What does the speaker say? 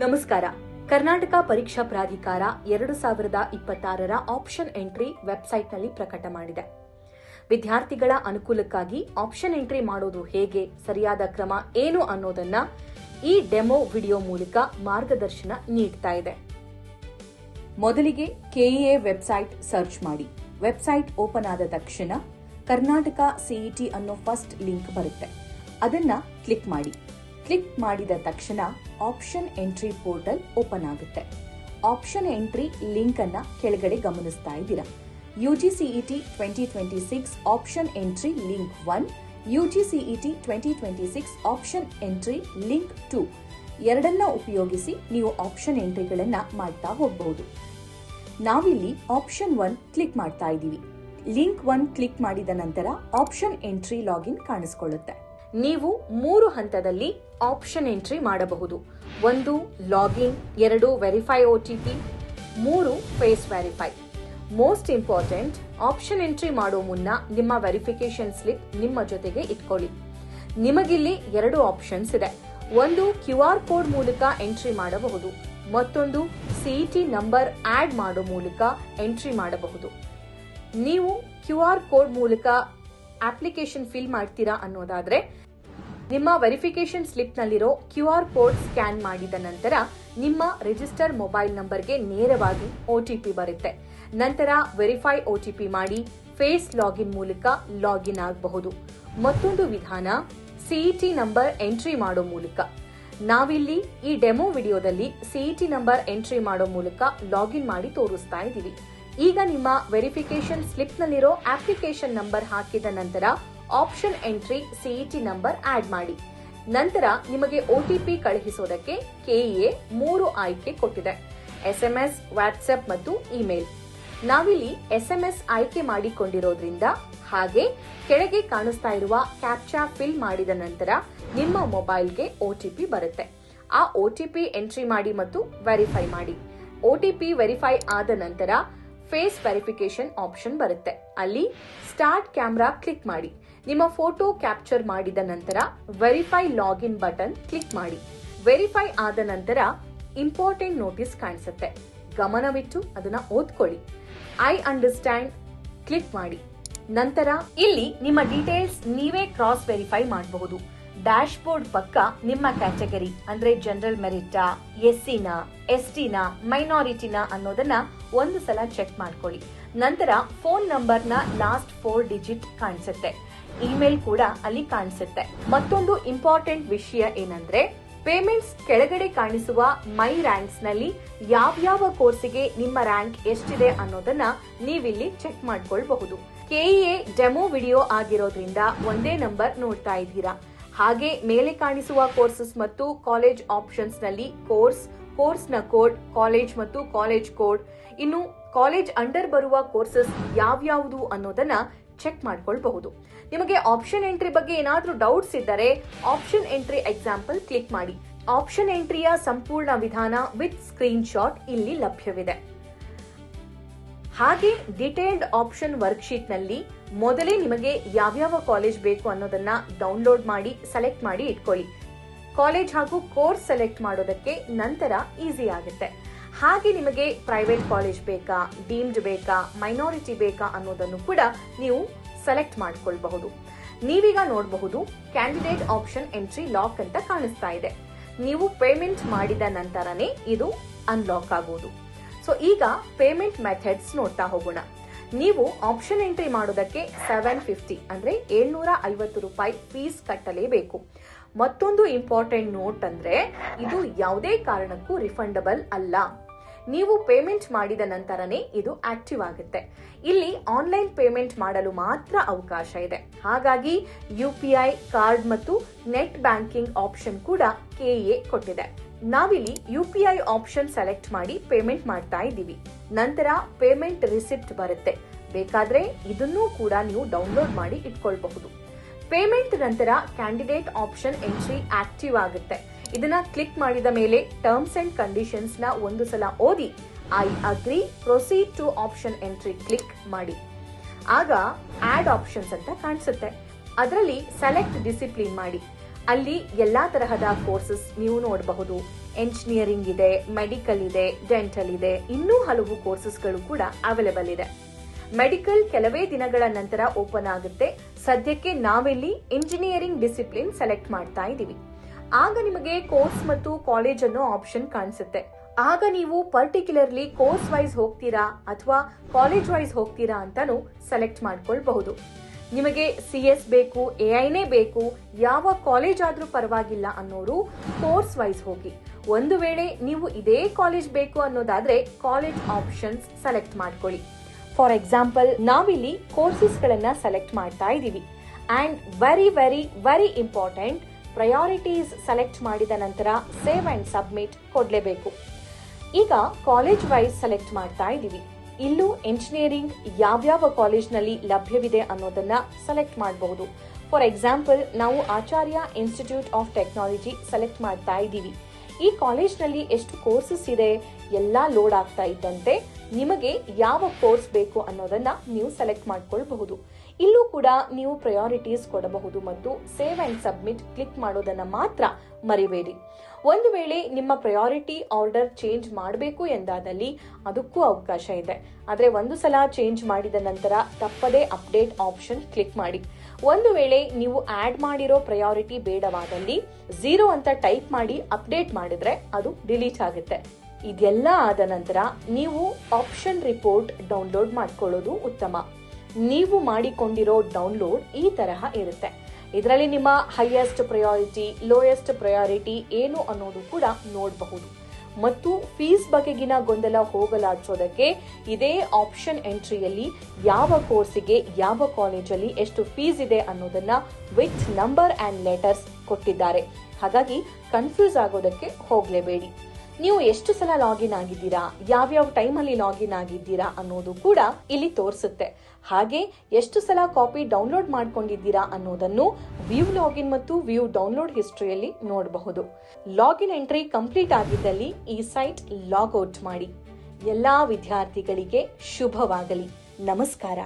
ನಮಸ್ಕಾರ. ಕರ್ನಾಟಕ ಪರೀಕ್ಷಾ ಪ್ರಾಧಿಕಾರ 2026ರ ಆಪ್ಷನ್ ಎಂಟ್ರಿ ವೆಬ್ಸೈಟ್ನಲ್ಲಿ ಪ್ರಕಟ ಮಾಡಿದೆ. ವಿದ್ಯಾರ್ಥಿಗಳ ಅನುಕೂಲಕ್ಕಾಗಿ ಆಪ್ಷನ್ ಎಂಟ್ರಿ ಮಾಡೋದು ಹೇಗೆ, ಸರಿಯಾದ ಕ್ರಮ ಏನು ಅನ್ನೋದನ್ನ ಈ ಡೆಮೋ ವಿಡಿಯೋ ಮೂಲಕ ಮಾರ್ಗದರ್ಶನ ನೀಡ್ತಾ ಇದೆ. ಮೊದಲಿಗೆ ಕೆಇಎ ವೆಬ್ಸೈಟ್ ಸರ್ಚ್ ಮಾಡಿ. ವೆಬ್ಸೈಟ್ ಓಪನ್ ಆದ ತಕ್ಷಣ ಕರ್ನಾಟಕ ಸಿಇಟಿ ಅನ್ನೋ ಫಸ್ಟ್ ಲಿಂಕ್ ಬರುತ್ತೆ. ಅದನ್ನ ಕ್ಲಿಕ್ ಮಾಡಿ. ಕ್ಲಿಕ್ ಮಾಡಿದ ತಕ್ಷಣ ಆಪ್ಷನ್ ಎಂಟ್ರಿ ಪೋರ್ಟಲ್ ಓಪನ್ ಆಗುತ್ತೆ. ಆಪ್ಷನ್ ಎಂಟ್ರಿ ಲಿಂಕ್ ಅನ್ನ ಕೆಳಗಡೆ ಗಮನಿಸ್ತಾ ಇದ್ದೀರಾ. UGCET 2026 option entry link 1, UGCET 2026 option entry link 2 ಎರಡನ್ನ ಉಪಯೋಗಿಸಿ ನೀವು ಆಪ್ಷನ್ ಎಂಟ್ರಿಗಳನ್ನ ಮಾಡ್ತಾ ಹೋಗಬಹುದು. ನಾವಿಲ್ಲಿ ಆಪ್ಷನ್ 1 ಕ್ಲಿಕ್ ಮಾಡ್ತಾ ಇದ್ದೀವಿ. ಲಿಂಕ್ 1 ಕ್ಲಿಕ್ ಮಾಡಿದ ನಂತರ ಆಪ್ಷನ್ ಎಂಟ್ರಿ ಲಾಗಿನ್ ಕಾಣಿಸಿಕೊಳ್ಳುತ್ತೆ. ನೀವು 3 ಹಂತದಲ್ಲಿ ಆಪ್ಷನ್ ಎಂಟ್ರಿ ಮಾಡಬಹುದು. 1 login, 2 verify OTP, 3 face verify. Most important, option entry ಮಾಡೋ ಮುನ್ನ ನಿಮ್ಮ ವೆರಿಫಿಕೇಶನ್ ಸ್ಲಿಪ್ ನಿಮ್ಮ ಜೊತೆಗೆ ಇಟ್ಕೊಳ್ಳಿ. ನಿಮಗಿಲ್ಲಿ 2 ಆಪ್ಷನ್ಸ್ ಇದೆ. ಒಂದು QR ಕೋಡ್ ಮೂಲಕ ಎಂಟ್ರಿ ಮಾಡಬಹುದು, ಮತ್ತೊಂದು ಸಿಇಟಿ ನಂಬರ್ ಆಡ್ ಮಾಡೋ ಮೂಲಕ ಎಂಟ್ರಿ ಮಾಡಬಹುದು. ನೀವು QR ಕೋಡ್ ಮೂಲಕ ಅಪ್ಲಿಕೇಶನ್ ಫಿಲ್ ಮಾಡ್ತೀರಾ ಅನ್ನೋದಾದ್ರೆ ನಿಮ್ಮ ವೆರಿಫಿಕೇಶನ್ ಸ್ಲಿಪ್ ನಲ್ಲಿರೋ QR ಕೋಡ್ ಸ್ಕ್ಯಾನ್ ಮಾಡಿದ ನಂತರ ನಿಮ್ಮ ರಿಜಿಸ್ಟರ್ ಮೊಬೈಲ್ ನಂಬರ್ಗೆ ನೇರವಾಗಿ OTP ಬರುತ್ತೆ. ನಂತರ ವೆರಿಫೈ OTP ಮಾಡಿ ಫೇಸ್ ಲಾಗಿನ್ ಮೂಲಕ ಲಾಗಿನ್ ಆಗಬಹುದು. ಮತ್ತೊಂದು ವಿಧಾನ ಸಿಇಟಿ ನಂಬರ್ ಎಂಟ್ರಿ ಮಾಡೋ ಮೂಲಕ. ನಾವಿಲ್ಲಿ ಈ ಡೆಮೋ ವಿಡಿಯೋದಲ್ಲಿ ಸಿಇಟಿ ನಂಬರ್ ಎಂಟ್ರಿ ಮಾಡೋ ಮೂಲಕ ಲಾಗಿನ್ ಮಾಡಿ ತೋರಿಸ್ತಾ ಇದ್ದೀವಿ. ಈಗ ನಿಮ್ಮ ವೆರಿಫಿಕೇಶನ್ ಸ್ಲಿಪ್ ನಲ್ಲಿರೋ ಅಪ್ಲಿಕೇಶನ್ ನಂಬರ್ ಹಾಕಿದ ನಂತರ option entry CET number add ಮಾಡಿ. ನಂತರ ನಿಮಗೆ OTP ಕಳುಹಿಸೋದಕ್ಕೆ ಕೆಇಎ 3 ಆಯ್ಕೆ ಕೊಟ್ಟಿದೆ: SMS, ವಾಟ್ಸ್ಆಪ್ ಮತ್ತು ಇಮೇಲ್. ನಾವಿಲ್ಲಿ SMS ಆಯ್ಕೆ ಮಾಡಿಕೊಂಡಿರೋದ್ರಿಂದ ಹಾಗೆ ಕೆಳಗೆ ಕಾಣಿಸ್ತಾ ಇರುವ ಕ್ಯಾಪ್ಚಾ ಫಿಲ್ ಮಾಡಿದ ನಂತರ ನಿಮ್ಮ ಮೊಬೈಲ್ಗೆ OTP ಬರುತ್ತೆ. ಆ OTP ಎಂಟ್ರಿ ಮಾಡಿ ಮತ್ತು ವೆರಿಫೈ ಮಾಡಿ. OTP ವೆರಿಫೈ ಆದ ನಂತರ ಫೇಸ್ ವೆರಿಫಿಕೇಶನ್ ಆಪ್ಷನ್ ಬರುತ್ತೆ. ಅಲ್ಲಿ ಸ್ಟಾರ್ಟ್ ಕ್ಯಾಮ್ರಾ ಕ್ಲಿಕ್ ಮಾಡಿ. ನಿಮ್ಮ ಫೋಟೋ ಕ್ಯಾಪ್ಚರ್ ಮಾಡಿದ ನಂತರ ವೆರಿಫೈ ಲಾಗಿನ್ ಬಟನ್ ಕ್ಲಿಕ್ ಮಾಡಿ. ವೆರಿಫೈ ಆದ ನಂತರ ಇಂಪಾರ್ಟೆಂಟ್ ನೋಟಿಸ್ ಕಾಣಿಸುತ್ತೆ. ಗಮನವಿಟ್ಟು ಅದನ್ನ ಓದ್ಕೊಳ್ಳಿ. ಐ ಅಂಡರ್ಸ್ಟ್ಯಾಂಡ್ ಕ್ಲಿಕ್ ಮಾಡಿ. ನಂತರ ಇಲ್ಲಿ ನಿಮ್ಮ ಡೀಟೇಲ್ಸ್ ನೀವೇ ಕ್ರಾಸ್ ವೆರಿಫೈ ಮಾಡಬಹುದು. ಡ್ಯಾಶ್ ಬೋರ್ಡ್ ಪಕ್ಕ ನಿಮ್ಮ ಕ್ಯಾಟಗರಿ ಅಂದ್ರೆ ಜನರಲ್ ಮೆರಿಟಾ, SCನ, STನ, ಮೈನಾರಿಟಿನ ಅನ್ನೋದನ್ನ ಒಂದು ಸಲ ಚೆಕ್ ಮಾಡ್ಕೊಳ್ಳಿ. ನಂತರ ಫೋನ್ ನಂಬರ್ನ ಲಾಸ್ಟ್ 4 ಡಿಜಿಟ್ ಕಾಣಿಸುತ್ತೆ. ಇಮೇಲ್ ಕೂಡ ಅಲ್ಲಿ ಕಾಣಿಸುತ್ತೆ. ಮತ್ತೊಂದು ಇಂಪಾರ್ಟೆಂಟ್ ವಿಷಯ ಏನಂದ್ರೆ ಪೇಮೆಂಟ್ಸ್ ಕೆಳಗಡೆ ಕಾಣಿಸುವ ಮೈ ರ್ಯಾಂಕ್ಸ್ ನಲ್ಲಿ ಯಾವ್ಯಾವ ಕೋರ್ಸಿಗೆ ನಿಮ್ಮ ರ್ಯಾಂಕ್ ಎಷ್ಟಿದೆ ಅನ್ನೋದನ್ನ ನೀವಿಲ್ಲಿ ಚೆಕ್ ಮಾಡ್ಕೊಳ್ಬಹುದು. ಕೆಇಎ ಡೆಮೋ ವಿಡಿಯೋ ಆಗಿರೋದ್ರಿಂದ ಒಂದೇ ನಂಬರ್ ನೋಡ್ತಾ ಇದ್ದೀರಾ. ಹಾಗೆ ಮೇಲೆ ಕಾಣಿಸುವ ಕೋರ್ಸಸ್ ಮತ್ತು ಕಾಲೇಜ್ ಆಪ್ಷನ್ಸ್ ನಲ್ಲಿ ಕೋರ್ಸ್ನ ಕೋಡ್, ಕಾಲೇಜ್ ಮತ್ತು ಕಾಲೇಜ್ ಕೋಡ್, ಇನ್ನು ಕಾಲೇಜ್ ಅಂಡರ್ ಬರುವ ಕೋರ್ಸಸ್ ಯಾವ್ಯಾವುದು ಅನ್ನೋದನ್ನ ಚೆಕ್ ಮಾಡ್ಕೊಳ್ಬಹುದು. ನಿಮಗೆ ಆಪ್ಷನ್ ಎಂಟ್ರಿ ಬಗ್ಗೆ ಏನಾದ್ರೂ ಡೌಟ್ಸ್ ಇದ್ದರೆ ಆಪ್ಷನ್ ಎಂಟ್ರಿ ಎಕ್ಸಾಂಪಲ್ ಕ್ಲಿಕ್ ಮಾಡಿ. ಆಪ್ಷನ್ ಎಂಟ್ರಿಯ ಸಂಪೂರ್ಣ ವಿಧಾನ ವಿತ್ ಸ್ಕ್ರೀನ್ ಶಾಟ್ ಇಲ್ಲಿ ಲಭ್ಯವಿದೆ. ಹಾಗೆ ಡಿಟೇಲ್ಡ್ ಆಪ್ಷನ್ ವರ್ಕ್ಶೀಟ್ ನಲ್ಲಿ ಮೊದಲೇ ನಿಮಗೆ ಯಾವ್ಯಾವ ಕಾಲೇಜ್ ಬೇಕು ಅನ್ನೋದನ್ನ ಡೌನ್ಲೋಡ್ ಮಾಡಿ ಸೆಲೆಕ್ಟ್ ಮಾಡಿ ಇಟ್ಕೊಳ್ಳಿ. ಕಾಲೇಜ್ ಹಾಗೂ ಕೋರ್ಸ್ ಸೆಲೆಕ್ಟ್ ಮಾಡೋದಕ್ಕೆ ನಂತರ ಈಸಿ ಆಗುತ್ತೆ. ಹಾಗೆ ನಿಮಗೆ ಪ್ರೈವೇಟ್ ಕಾಲೇಜ್ ಬೇಕಾ, ಡೀಮ್ಡ್ ಬೇಕಾ, ಮೈನಾರಿಟಿ ಬೇಕಾ ಅನ್ನೋದನ್ನು ಕೂಡ ನೀವು ಸೆಲೆಕ್ಟ್ ಮಾಡ್ಕೊಳ್ಬಹುದು. ನೀವೀಗ ನೋಡಬಹುದು ಕ್ಯಾಂಡಿಡೇಟ್ ಆಪ್ಷನ್ ಎಂಟ್ರಿ ಲಾಕ್ ಅಂತ ಕಾಣಿಸ್ತಾ ಇದೆ. ನೀವು ಪೇಮೆಂಟ್ ಮಾಡಿದ ನಂತರನೇ ಇದು ಅನ್ಲಾಕ್ ಆಗೋದು. ಸೊ ಈಗ ಪೇಮೆಂಟ್ ಮೆಥಡ್ಸ್ ನೋಡ್ತಾ ಹೋಗೋಣ. ನೀವು ಆಪ್ಷನ್ ಎಂಟ್ರಿ ಮಾಡೋದಕ್ಕೆ 750 ಅಂದ್ರೆ 750 ರೂಪಾಯಿ ಫೀಸ್ ಕಟ್ಟಲೇಬೇಕು. ಮತ್ತೊಂದು ಇಂಪಾರ್ಟೆಂಟ್ ನೋಟ್ ಅಂದ್ರೆ ಇದು ಯಾವುದೇ ಕಾರಣಕ್ಕೂ ರಿಫಂಡಬಲ್ ಅಲ್ಲ. ನೀವು ಪೇಮೆಂಟ್ ಮಾಡಿದ ನಂತರನೇ ಇದು ಆಕ್ಟಿವ್ ಆಗುತ್ತೆ. ಇಲ್ಲಿ ಆನ್ಲೈನ್ ಪೇಮೆಂಟ್ ಮಾಡಲು ಮಾತ್ರ ಅವಕಾಶ ಇದೆ. ಹಾಗಾಗಿ UPI ಕಾರ್ಡ್ ಮತ್ತು ನೆಟ್ ಬ್ಯಾಂಕಿಂಗ್ ಆಪ್ಷನ್ ಕೂಡ ಕೆಇಎ ಕೊಟ್ಟಿದೆ. ನಾವಿಲ್ಲಿ UPI ಆಪ್ಷನ್ ಸೆಲೆಕ್ಟ್ ಮಾಡಿ ಪೇಮೆಂಟ್ ಮಾಡ್ತಾ ಇದ್ದೀವಿ. ನಂತರ ಪೇಮೆಂಟ್ ರಿಸಿಪ್ಟ್ ಬರುತ್ತೆ. ಬೇಕಾದ್ರೆ ಇದನ್ನೂ ಕೂಡ ನೀವು ಡೌನ್ಲೋಡ್ ಮಾಡಿ ಇಟ್ಕೊಳ್ಬಹುದು. ಪೇಮೆಂಟ್ ನಂತರ ಕ್ಯಾಂಡಿಡೇಟ್ ಆಪ್ಷನ್ ಎಂಟ್ರಿ ಆಕ್ಟಿವ್ ಆಗುತ್ತೆ. ಇದನ್ನ ಕ್ಲಿಕ್ ಮಾಡಿದ ಮೇಲೆ ಟರ್ಮ್ಸ್ ಅಂಡ್ ಕಂಡೀಷನ್ಸ್ ನ ಒಂದು ಸಲ ಓದಿ I agree proceed to option entry click ಮಾಡಿ. ಆಗ ಆಡ್ ಆಪ್ಷನ್ಸ್ ಅಂತ ಕಾಣಿಸುತ್ತೆ. ಅದರಲ್ಲಿ ಸೆಲೆಕ್ಟ್ ಡಿಸಿಪ್ಲಿನ್ ಮಾಡಿ. ಅಲ್ಲಿ ಎಲ್ಲಾ ತರಹದ ಕೋರ್ಸಸ್ ನೀವು ನೋಡಬಹುದು. ಎಂಜಿನಿಯರಿಂಗ್ ಇದೆ, ಮೆಡಿಕಲ್ ಇದೆ, ಡೆಂಟಲ್ ಇದೆ, ಇನ್ನೂ ಹಲವು ಕೋರ್ಸಸ್ಗಳು ಕೂಡ ಅವೈಲೇಬಲ್ ಇದೆ. ಮೆಡಿಕಲ್ ಕೆಲವೇ ದಿನಗಳ ನಂತರ ಓಪನ್ ಆಗುತ್ತೆ. ಸದ್ಯಕ್ಕೆ ನಾವಿಲ್ಲಿ ಇಂಜಿನಿಯರಿಂಗ್ ಡಿಸಿಪ್ಲಿನ್ ಸೆಲೆಕ್ಟ್ ಮಾಡ್ತಾ ಇದ್ದೀವಿ. ಆಗ ನಿಮಗೆ ಕೋರ್ಸ್ ಮತ್ತು ಕಾಲೇಜ್ ಅನ್ನೋ ಆಪ್ಷನ್ ಕಾಣಿಸುತ್ತೆ. ಆಗ ನೀವು ಪರ್ಟಿಕ್ಯುಲರ್ಲಿ ಕೋರ್ಸ್ ವೈಸ್ ಹೋಗ್ತೀರಾ ಅಥವಾ ಕಾಲೇಜ್ ವೈಸ್ ಹೋಗ್ತೀರಾ ಅಂತಾನು ಸೆಲೆಕ್ಟ್ ಮಾಡ್ಕೊಳ್ಬಹುದು. ನಿಮಗೆ CS ಬೇಕು, AI ಬೇಕು, ಯಾವ ಕಾಲೇಜ್ ಆದ್ರೂ ಪರವಾಗಿಲ್ಲ ಅನ್ನೋರು ಕೋರ್ಸ್ ವೈಸ್ ಹೋಗಿ. ಒಂದು ವೇಳೆ ನೀವು ಇದೇ ಕಾಲೇಜ್ ಬೇಕು ಅನ್ನೋದಾದ್ರೆ ಕಾಲೇಜ್ ಆಪ್ಷನ್ಸ್ ಸೆಲೆಕ್ಟ್ ಮಾಡ್ಕೊಳ್ಳಿ. ಫಾರ್ ಎಕ್ಸಾಂಪಲ್, ನಾವಿಲ್ಲಿ ಕೋರ್ಸಸ್ ಗಳನ್ನ ಸೆಲೆಕ್ಟ್ ಮಾಡ್ತಾ ಇದೀವಿ. And very very very important, priorities select ಮಾಡಿದ ನಂತರ ಸೇವ್ ಅಂಡ್ ಸಬ್ಮಿಟ್ ಕೊಡ್ಲೇಬೇಕು. ಈಗ ಕಾಲೇಜ್ ವೈಸ್ ಸೆಲೆಕ್ಟ್ ಮಾಡ್ತಾ ಇದೀವಿ. ಇಲ್ಲೂ ಎಂಜಿನಿಯರಿಂಗ್ ಯಾವ್ಯಾವ ಕಾಲೇಜ್ನಲ್ಲಿ ಲಭ್ಯವಿದೆ ಅನ್ನೋದನ್ನ ಸೆಲೆಕ್ಟ್ ಮಾಡಬಹುದು. ಫಾರ್ ಎಕ್ಸಾಂಪಲ್, ನಾವು ಆಚಾರ್ಯ ಇನ್ಸ್ಟಿಟ್ಯೂಟ್ ಆಫ್ ಟೆಕ್ನಾಲಜಿ ಸೆಲೆಕ್ಟ್ ಮಾಡ್ತಾ ಇದ್ದೀವಿ. ಈ ಕಾಲೇಜ್ನಲ್ಲಿ ಎಷ್ಟು ಕೋರ್ಸಸ್ ಇದೆ ಎಲ್ಲಾ ಲೋಡ್ ಆಗ್ತಾ ಇದ್ದಂತೆ ನಿಮಗೆ ಯಾವ ಕೋರ್ಸ್ ಬೇಕು ಅನ್ನೋದನ್ನ ನೀವು ಸೆಲೆಕ್ಟ್ ಮಾಡ್ಕೊಳ್ಬಹುದು. ಇಲ್ಲೂ ಕೂಡ ನೀವು ಪ್ರಯಾರಿಟೀಸ್ ಕೊಡಬಹುದು ಮತ್ತು ಸೇವ್ ಅಂಡ್ ಸಬ್ಮಿಟ್ ಕ್ಲಿಕ್ ಮಾಡೋದನ್ನ ಮಾತ್ರ ಮರಿಬೇಡಿ. ಒಂದು ವೇಳೆ ನಿಮ್ಮ ಪ್ರಯಾರಿಟಿ ಆರ್ಡರ್ ಚೇಂಜ್ ಮಾಡಬೇಕು ಎಂದಾದಲ್ಲಿ ಅದಕ್ಕೂ ಅವಕಾಶ ಇದೆ. ಆದ್ರೆ ಒಂದು ಸಲ ಚೇಂಜ್ ಮಾಡಿದ ನಂತರ ತಪ್ಪದೇ ಅಪ್ಡೇಟ್ ಆಪ್ಷನ್ ಕ್ಲಿಕ್ ಮಾಡಿ. ಒಂದು ವೇಳೆ ನೀವು ಆಡ್ ಮಾಡಿರೋ ಪ್ರಯಾರಿಟಿ ಬೇಡವಾದಲ್ಲಿ 0 ಅಂತ ಟೈಪ್ ಮಾಡಿ ಅಪ್ಡೇಟ್ ಮಾಡಿದ್ರೆ ಅದು ಡಿಲೀಟ್ ಆಗುತ್ತೆ. ಇದೆಲ್ಲ ಆದ ನಂತರ ನೀವು ಆಪ್ಷನ್ ರಿಪೋರ್ಟ್ ಡೌನ್ಲೋಡ್ ಮಾಡ್ಕೊಳ್ಳೋದು ಉತ್ತಮ. ನೀವು ಮಾಡಿಕೊಂಡಿರೋ ಡೌನ್ಲೋಡ್ ಈ ತರಹ ಇರುತ್ತೆ. ಇದರಲ್ಲಿ ನಿಮ್ಮ ಹೈಯೆಸ್ಟ್ ಪ್ರಯಾರಿಟಿ, ಲೋಯೆಸ್ಟ್ ಪ್ರಯಾರಿಟಿ ಏನು ಅನ್ನೋದು ಕೂಡ ನೋಡಬಹುದು. ಮತ್ತು ಫೀಸ್ ಬಗೆಗಿನ ಗೊಂದಲ ಹೋಗಲಾಡಿಸೋದಕ್ಕೆ ಇದೇ ಆಪ್ಷನ್ ಎಂಟ್ರಿಯಲ್ಲಿ ಯಾವ ಕೋರ್ಸಿಗೆ ಯಾವ ಕಾಲೇಜಲ್ಲಿ ಎಷ್ಟು ಫೀಸ್ ಇದೆ ಅನ್ನೋದನ್ನ ವಿತ್ ನಂಬರ್ ಅಂಡ್ ಲೆಟರ್ಸ್ ಕೊಟ್ಟಿದ್ದಾರೆ. ಹಾಗಾಗಿ ಕನ್ಫ್ಯೂಸ್ ಆಗೋದಕ್ಕೆ ಹೋಗ್ಲೇಬೇಡಿ. ನೀವು ಎಷ್ಟು ಸಲ ಲಾಗಿನ್ ಆಗಿದ್ದೀರಾ, ಯಾವ್ಯಾವ ಟೈಮಲ್ಲಿ ಲಾಗಿನ್ ಆಗಿದ್ದೀರಾ ಅನ್ನೋದು ಕೂಡ ಇಲ್ಲಿ ತೋರಿಸುತ್ತೆ. ಹಾಗೆ ಎಷ್ಟು ಸಲ ಕಾಪಿ ಡೌನ್ಲೋಡ್ ಮಾಡ್ಕೊಂಡಿದ್ದೀರಾ ಅನ್ನೋದನ್ನು ವ್ಯೂ ಲಾಗಿನ್ ಮತ್ತು ವ್ಯೂ ಡೌನ್ಲೋಡ್ ಹಿಸ್ಟ್ರಿಯಲ್ಲಿ ನೋಡಬಹುದು. ಲಾಗಿನ್ ಎಂಟ್ರಿ ಕಂಪ್ಲೀಟ್ ಆಗಿದ್ದಲ್ಲಿ ಈ ಸೈಟ್ ಲಾಗ್ ಔಟ್ ಮಾಡಿ. ಎಲ್ಲಾ ವಿದ್ಯಾರ್ಥಿಗಳಿಗೆ ಶುಭವಾಗಲಿ. ನಮಸ್ಕಾರ.